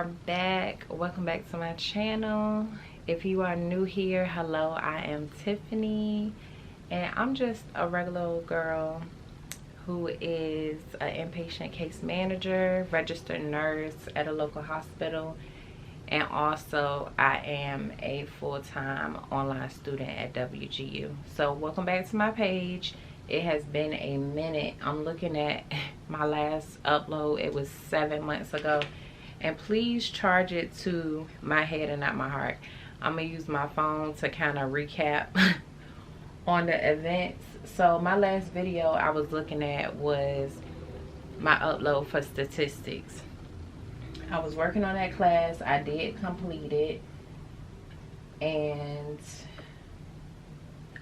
are back. Welcome back to my channel. If you are new here, hello, I am Tiffany, and I'm just a regular old girl who is an inpatient case manager, registered nurse at a local hospital, and also I am a full-time online student at WGU. So welcome back to my page. It has been a minute. I'm looking at my last upload. It was 7 months ago. And please charge it to my head and not my heart. I'm gonna use my phone to kind of recap on the events. So my last video I was looking at was my upload for statistics. I was working on that class. I did complete it. And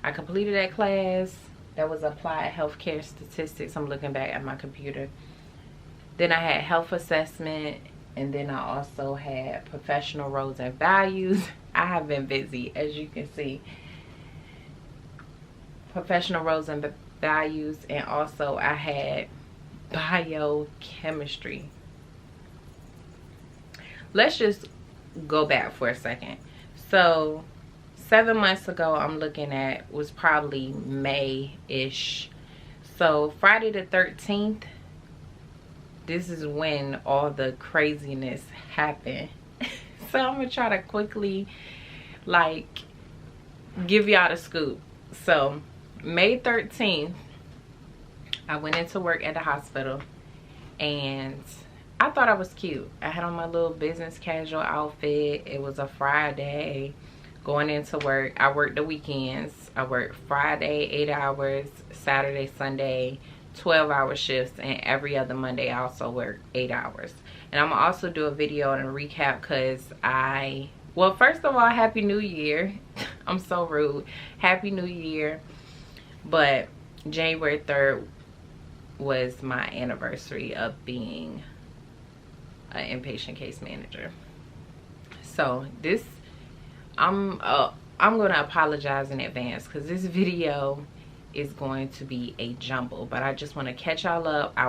I completed that class. That was applied healthcare statistics. I'm looking back at my computer. Then I had health assessment, and then I also had professional roles and values. I have been busy, as you can see. Professional roles and values, and also I had biochemistry. Let's just go back for a second. So 7 months ago, I'm looking at was probably May-ish. So Friday the 13th, this is when all the craziness happened. So I'm gonna try to quickly like give y'all the scoop. So May 13th, I went into work at the hospital, and I thought I was cute. I had on my little business casual outfit. It was a Friday. Going into work, I worked the weekends. I worked Friday 8 hours, Saturday, Sunday 12-hour shifts, and every other Monday I also work 8 hours. And I'm gonna also do a video and a recap because well, first of all, Happy New Year. I'm so rude. Happy New Year. But January 3rd was my anniversary of being an inpatient case manager. So this, I'm gonna apologize in advance because this video is going to be a jumble, but I just want to catch y'all up. I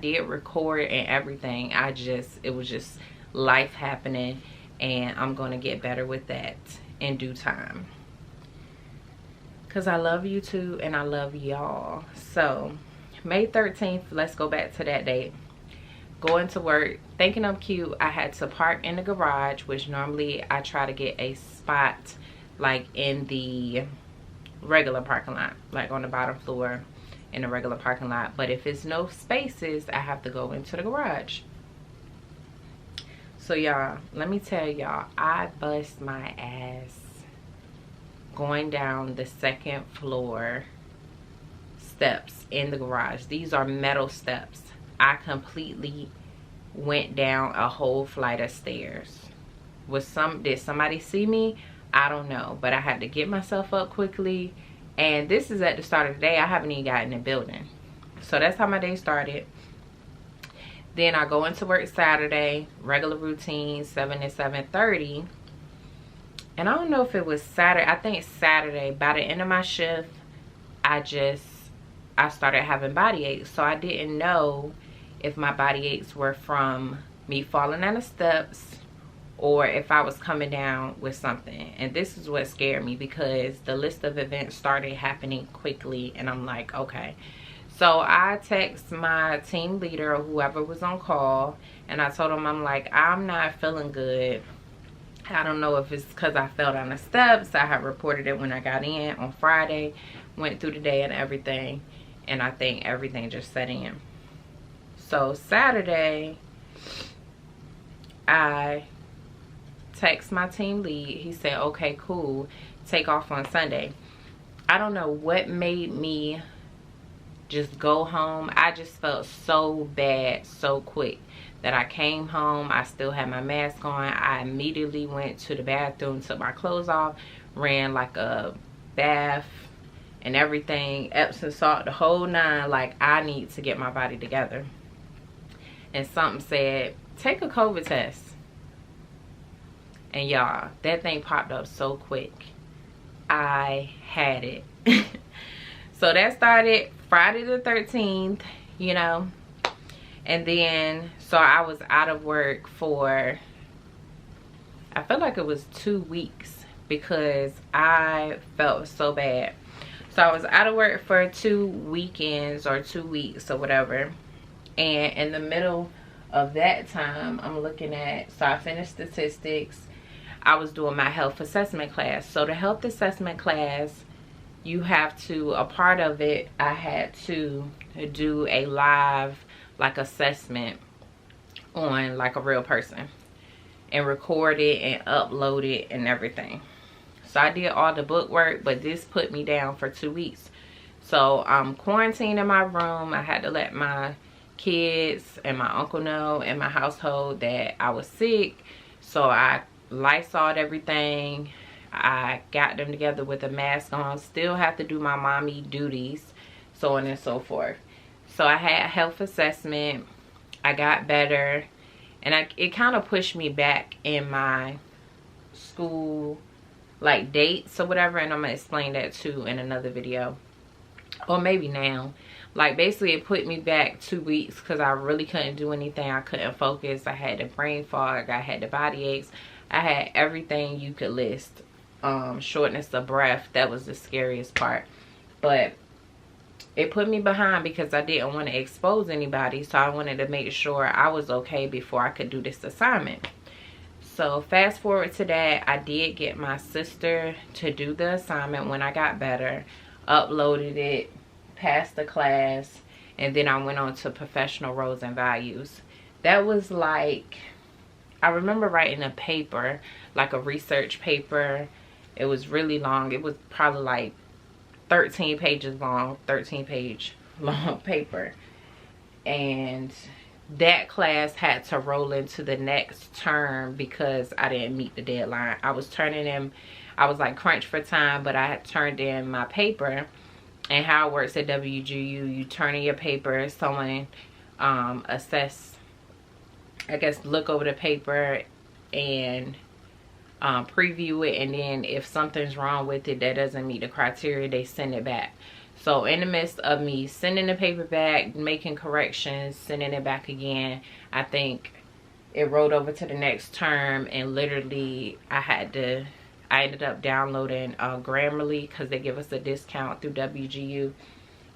did record and everything. It was just life happening, and I'm going to get better with that in due time because I love you too, and I love y'all. So May 13th, let's go back to that date. Going to work, thinking I'm cute. I had to park in the garage, which normally I try to get a spot like in the regular parking lot, like on the bottom floor in the regular parking lot. But if it's no spaces, I have to go into the garage. So y'all, let me tell y'all, I bust my ass going down the second floor steps in the garage. These are metal steps. I completely went down a whole flight of stairs. Did somebody see me? I don't know, but I had to get myself up quickly. And this is at the start of the day. I haven't even gotten in the building. So that's how my day started. Then I go into work Saturday, regular routine, 7 to 7:30. And I don't know if it was Saturday. I think Saturday, by the end of my shift, I started having body aches. So I didn't know if my body aches were from me falling down the steps or if I was coming down with something. And this is what scared me because the list of events started happening quickly, and I'm like, okay. So I text my team leader or whoever was on call, and I told him, I'm like, I'm not feeling good. I don't know if it's because I fell down the steps. I had reported it when I got in on Friday, went through the day and everything, and I think everything just set in. So Saturday, I text my team lead. He said, okay, cool, take off on Sunday. I don't know what made me just go home. I just felt so bad so quick that I came home. I still had my mask on. I immediately went to the bathroom, took my clothes off, ran like a bath and everything, Epsom salt, the whole nine. Like, I need to get my body together. And something said, take a COVID test. And y'all, that thing popped up so quick. I had it. So that started Friday the 13th, you know. And then So I was out of work for, I feel like it was 2 weeks because I felt so bad. So I was out of work for 2 weekends or 2 weeks or whatever. And in the middle of that time, I'm looking at, so I finished statistics. I was doing my health assessment class. So the health assessment class, you have to, a part of it, I had to do a live like assessment on like a real person and record it and upload it and everything. So I did all the book work, but this put me down for 2 weeks. So I'm quarantined in my room. I had to let my kids and my uncle know in my household that I was sick. So I Lysoled everything. I got them together with a mask on. Still have to do my mommy duties, so on and so forth. So I had a health assessment. I got better. And it kind of pushed me back in my school like dates or whatever, and I'm gonna explain that too in another video, or maybe now. Like basically it put me back 2 weeks because I really couldn't do anything. I couldn't focus. I had the brain fog. I had the body aches. I had everything you could list. Shortness of breath, that was the scariest part. But it put me behind because I didn't want to expose anybody, so I wanted to make sure I was okay before I could do this assignment. So fast forward to that, I did get my sister to do the assignment when I got better, uploaded it, passed the class, and then I went on to professional roles and values. That was like, I remember writing a paper, like a research paper. It was really long. It was probably like 13 pages long, 13-page long paper. And that class had to roll into the next term because I didn't meet the deadline. I was turning in, I was like crunched for time, but I had turned in my paper. And how it works at WGU, you turn in your paper, someone assess, I guess, look over the paper and preview it, and then if something's wrong with it that doesn't meet the criteria, they send it back. So in the midst of me sending the paper back, making corrections, sending it back again, I think it rolled over to the next term, and literally I ended up downloading Grammarly because they give us a discount through WGU,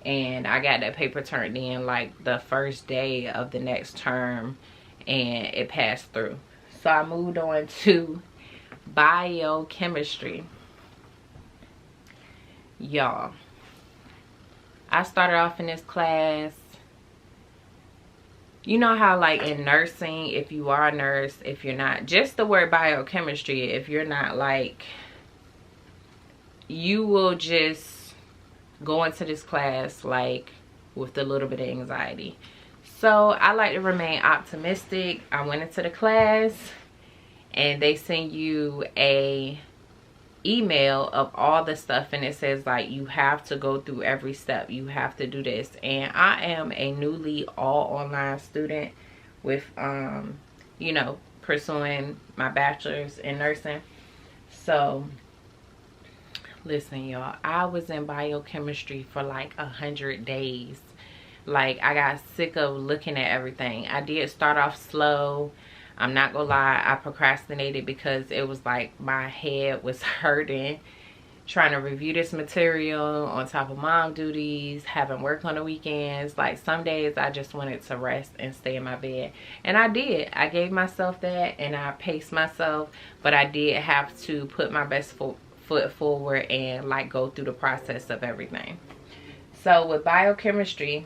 and I got that paper turned in like the first day of the next term, and it passed through. So I moved on to biochemistry. Y'all, I started off in this class. You know how like in nursing, if you are a nurse, if you're not, just the word biochemistry, if you're not, like, you will just go into this class like with a little bit of anxiety. So I like to remain optimistic. I went into the class and they send you a email of all the stuff, and it says like you have to go through every step, you have to do this. And I am a newly all online student with you know, pursuing my bachelor's in nursing. So listen, y'all, I was in biochemistry for like 100 days. Like, I got sick of looking at everything. I did start off slow. I'm not gonna lie, I procrastinated because it was like my head was hurting trying to review this material on top of mom duties, having work on the weekends. Like, some days I just wanted to rest and stay in my bed, and I did. I gave myself that and I paced myself, but I did have to put my best foot forward and like go through the process of everything. So with biochemistry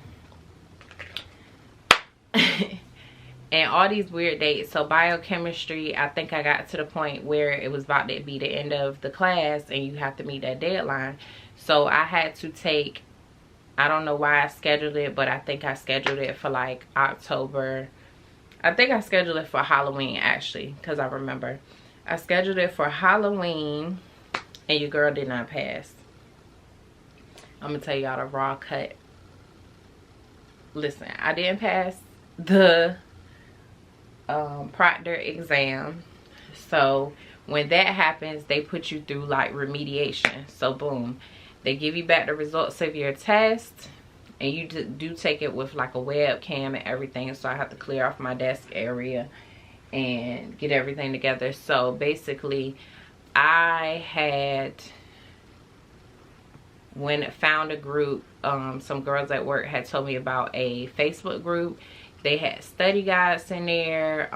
and all these weird dates, so biochemistry, I think I got to the point where it was about to be the end of the class and you have to meet that deadline. So I had to take, I don't know why I scheduled it, but I think I scheduled it for like October. I think I scheduled it for Halloween, actually, because I remember I scheduled it for Halloween and your girl did not pass. I'm gonna tell y'all the raw cut. Listen, I didn't pass the proctor exam. So when that happens, they put you through like remediation. So boom, they give you back the results of your test, and you do take it with like a webcam and everything. So I have to clear off my desk area and get everything together. So basically I had found a group. Some girls at work had told me about a Facebook group. They had study guides in there,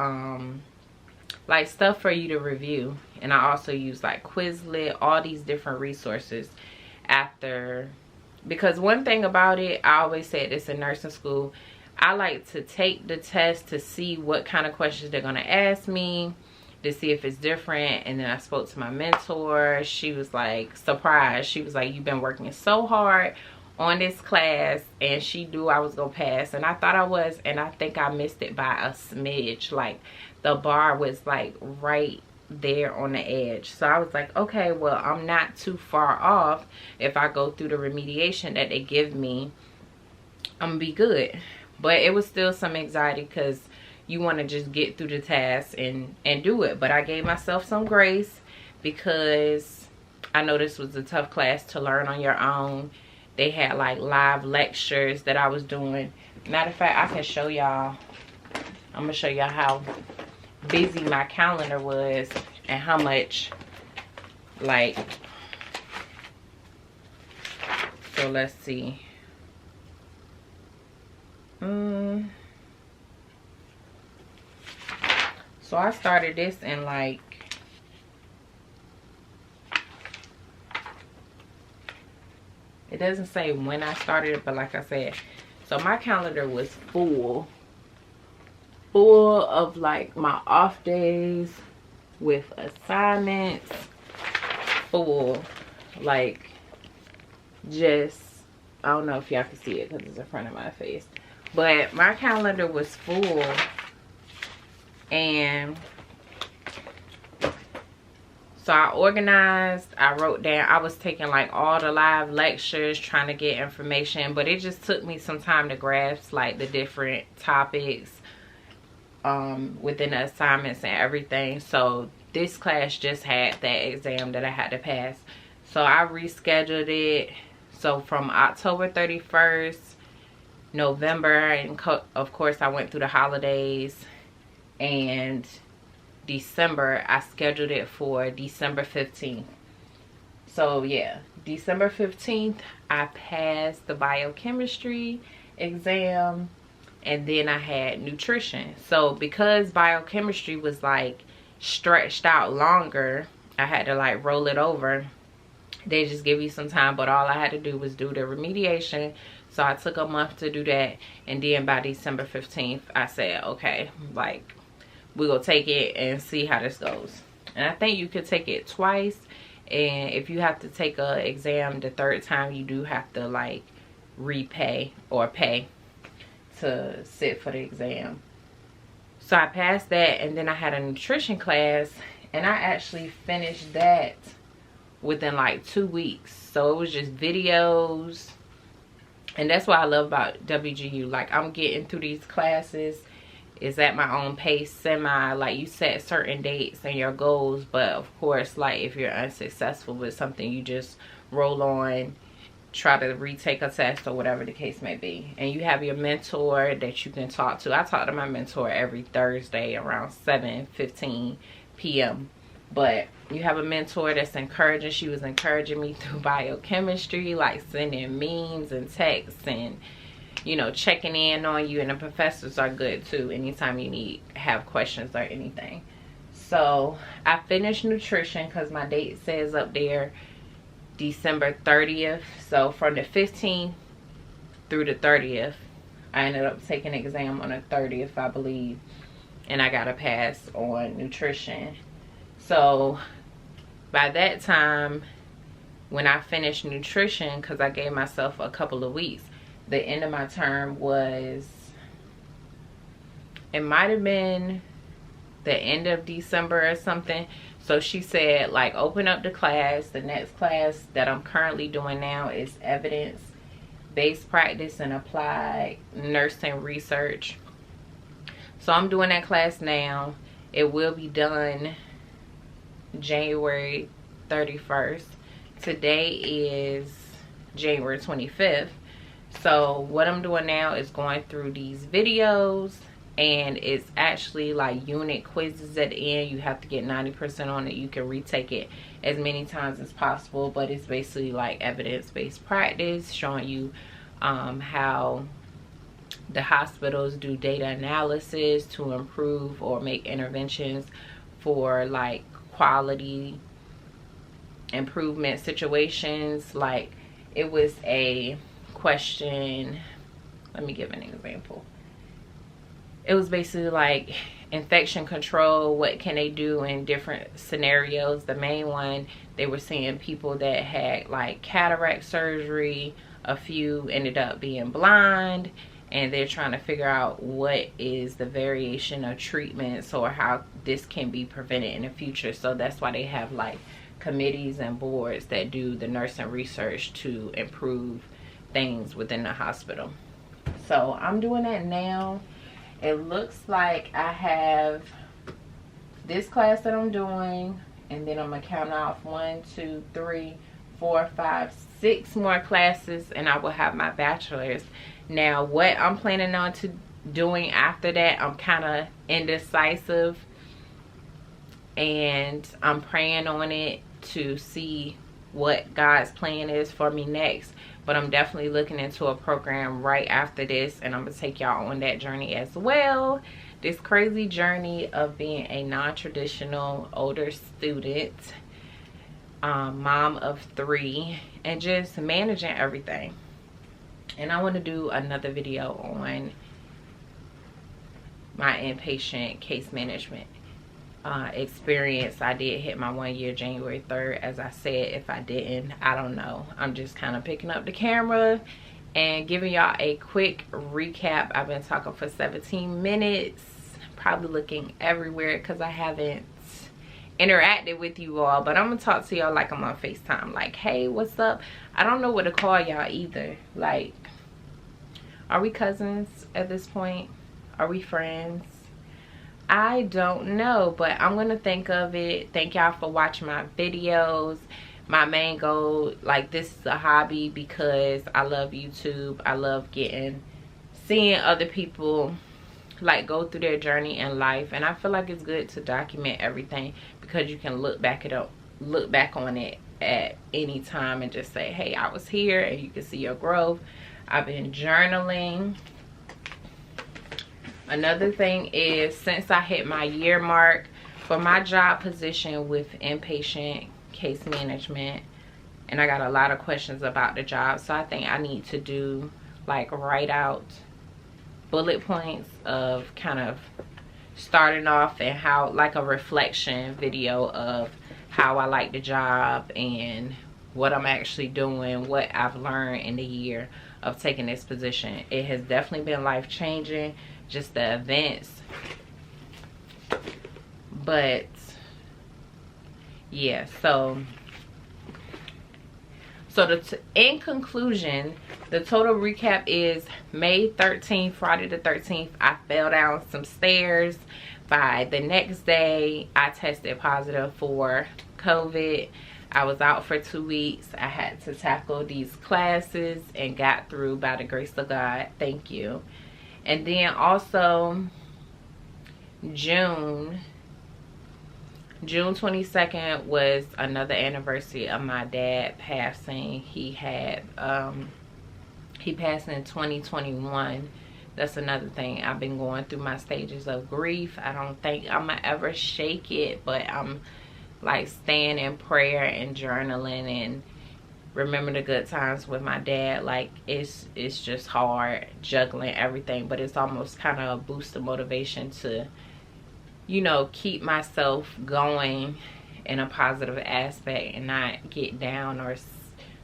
like stuff for you to review. And I also use like Quizlet, all these different resources after, because one thing about it, I always said this in nursing school, I like to take the test to see what kind of questions they're going to ask me, to see if it's different. And then I spoke to my mentor. She was like surprised. She was like, you've been working so hard on this class, and she knew I was gonna pass, and I thought I was, and I think I missed it by a smidge. Like the bar was like right there on the edge. So I was like, okay, well, I'm not too far off. If I go through the remediation that they give me, I'm gonna be good. But it was still some anxiety because you want to just get through the task and do it. But I gave myself some grace because I know this was a tough class to learn on your own. They had like live lectures that I was doing. Matter of fact, I can show y'all. I'm gonna show y'all how busy my calendar was and how much, like, so let's see. So I started this in like, it doesn't say when I started it, but like I said, so my calendar was full of like my off days with assignments, full, like, just, I don't know if y'all can see it because it's in front of my face, but my calendar was full. And so I organized, I wrote down, I was taking like all the live lectures, trying to get information, but it just took me some time to grasp like the different topics within the assignments and everything. So this class just had that exam that I had to pass. So I rescheduled it. So from October 31st, November, and of course I went through the holidays, and December, I scheduled it for December 15th. So yeah, December 15th, I passed the biochemistry exam, and then I had nutrition. So because biochemistry was like stretched out longer, I had to like roll it over. They just give you some time, but all I had to do was do the remediation. So I took a month to do that, and then by December 15th, I said, okay, like, we're gonna take it and see how this goes. And I think you could take it twice, and if you have to take a exam the third time, you do have to like repay or pay to sit for the exam. So I passed that, and then I had a nutrition class, and I actually finished that within like 2 weeks. So it was just videos, and that's what I love about WGU. Like, I'm getting through these classes is at my own pace, semi, like, you set certain dates and your goals, but of course, like, if you're unsuccessful with something, you just roll on, try to retake a test or whatever the case may be. And you have your mentor that you can talk to. I talk to my mentor every Thursday around 7:15 p.m. But you have a mentor that's encouraging. She was encouraging me through biochemistry, like sending memes and texts and, you know, checking in on you. And the professors are good too anytime you have questions or anything. So I finished nutrition because my date says up there December 30th. So from the 15th through the 30th, I ended up taking an exam on the 30th, I believe, and I got a pass on nutrition. So by that time, when I finished nutrition, because I gave myself a couple of weeks, the end of my term was, it might have been the end of December or something. So she said, like, open up the class. The next class that I'm currently doing now is evidence-based practice and applied nursing research. So I'm doing that class now. It will be done January 31st. Today is January 25th. So what I'm doing now is going through these videos, and it's actually like unit quizzes at the end. You have to get 90% on it. You can retake it as many times as possible, but it's basically like evidence-based practice, showing you how the hospitals do data analysis to improve or make interventions for like quality improvement situations. Like, it was a question, let me give an example. It was basically like infection control, what can they do in different scenarios. The main one, they were seeing people that had like cataract surgery, a few ended up being blind, and they're trying to figure out what is the variation of treatments or how this can be prevented in the future. So that's why they have like committees and boards that do the nursing research to improve things within the hospital. So I'm doing that now. It looks like I have this class that I'm doing, and then I'm gonna count off 1, 2, 3, 4, 5, 6 more classes, and I will have my bachelor's. Now what I'm planning on to doing after that, I'm kind of indecisive, and I'm praying on it to see what God's plan is for me next. But I'm definitely looking into a program right after this, and I'm gonna take y'all on that journey as well. This crazy journey of being a non-traditional older student, mom of 3, and just managing everything. And I want to do another video on my inpatient case management experience. I did hit my 1 year January 3rd. As I said, if I didn't, I don't know. I'm just kind of picking up the camera and giving y'all a quick recap. I've been talking for 17 minutes, probably looking everywhere because I haven't interacted with you all, but I'm gonna talk to y'all like I'm on FaceTime, like, hey, what's up? I don't know what to call y'all either. Like, are we cousins at this point? Are we friends? I don't know, but I'm gonna think of it. Thank y'all for watching my videos. My main goal, like, this is a hobby because I love YouTube. I love seeing other people like go through their journey in life, and I feel like it's good to document everything because you can look back on it at any time and just say, hey, I was here, and you can see your growth. I've been journaling. Another thing is, since I hit my year mark for my job position with inpatient case management, and I got a lot of questions about the job, so I think I need to do like write out bullet points of kind of starting off and how, like a reflection video of how I like the job and what I'm actually doing, what I've learned in the year of taking this position. It has definitely been life-changing, just the events, but yeah. So in conclusion, the total recap is May 13th, Friday the 13th, I fell down some stairs. By the next day, I tested positive for COVID. I was out for 2 weeks. I had to tackle these classes and got through by the grace of God. Thank you. And then also June 22nd was another anniversary of my dad passing. He passed in 2021. That's another thing. I've been going through my stages of grief. I don't think I'm gonna ever shake it, but I'm like staying in prayer and journaling and remember the good times with my dad. Like, it's just hard juggling everything, but it's almost kind of a boost of motivation to, you know, keep myself going in a positive aspect and not get down or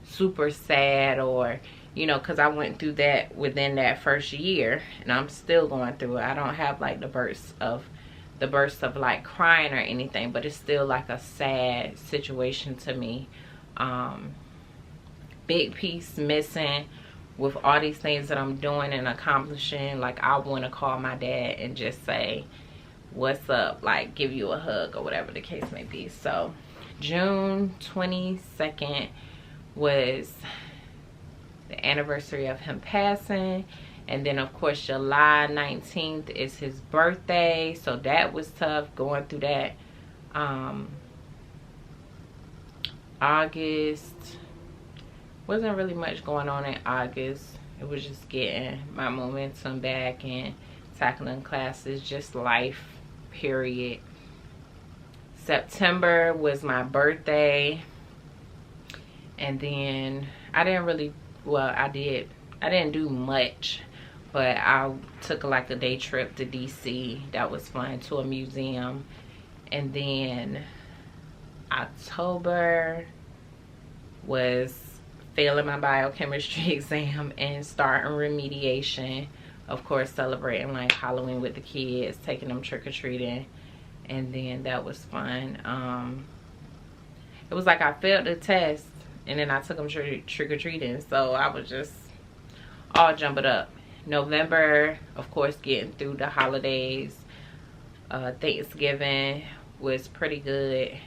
super sad, or, you know, because I went through that within that first year and I'm still going through it. I don't have like the bursts of like crying or anything, but it's still like a sad situation to me. Big piece missing with all these things that I'm doing and accomplishing. Like, I want to call my dad and just say, what's up, like give you a hug or whatever the case may be. So June 22nd was the the anniversary of him passing. And then of course July 19th is his birthday, so that was tough going through that. August, wasn't really much going on in August. It was just getting my momentum back and tackling classes, just life, period. September was my birthday, and then I didn't do much, but I took like a day trip to DC. That was fun, to a museum. And then October was failing my biochemistry exam and starting remediation. Of course, celebrating like Halloween with the kids, taking them trick-or-treating. And then that was fun. It was like I failed the test and then I took them trick-or-treating, so I was just all jumbled up. November, of course, getting through the holidays. Thanksgiving was pretty good.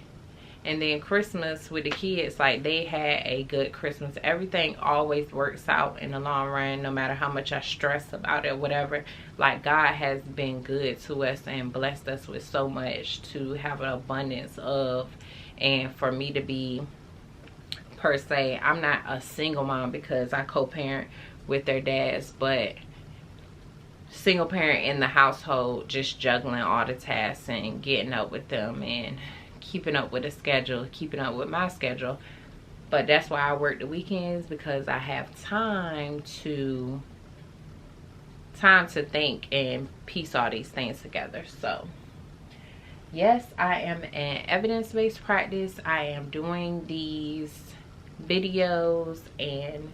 And then Christmas with the kids, like, they had a good Christmas. Everything always works out in the long run, no matter how much I stress about it, whatever. Like, God has been good to us and blessed us with so much to have an abundance of. And for me to be, per se, I'm not a single mom because I co-parent with their dads, but single parent in the household, just juggling all the tasks and getting up with them and keeping up with the schedule, keeping up with my schedule. But that's why I work the weekends, because I have time to think and piece all these things together. So yes, I am an evidence-based practice. I am doing these videos and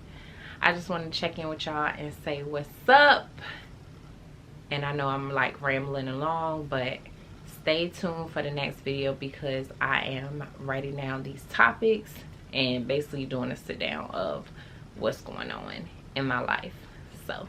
I just want to check in with y'all and say what's up. And I know I'm like rambling along, but stay tuned for the next video because I am writing down these topics and basically doing a sit down of what's going on in my life. So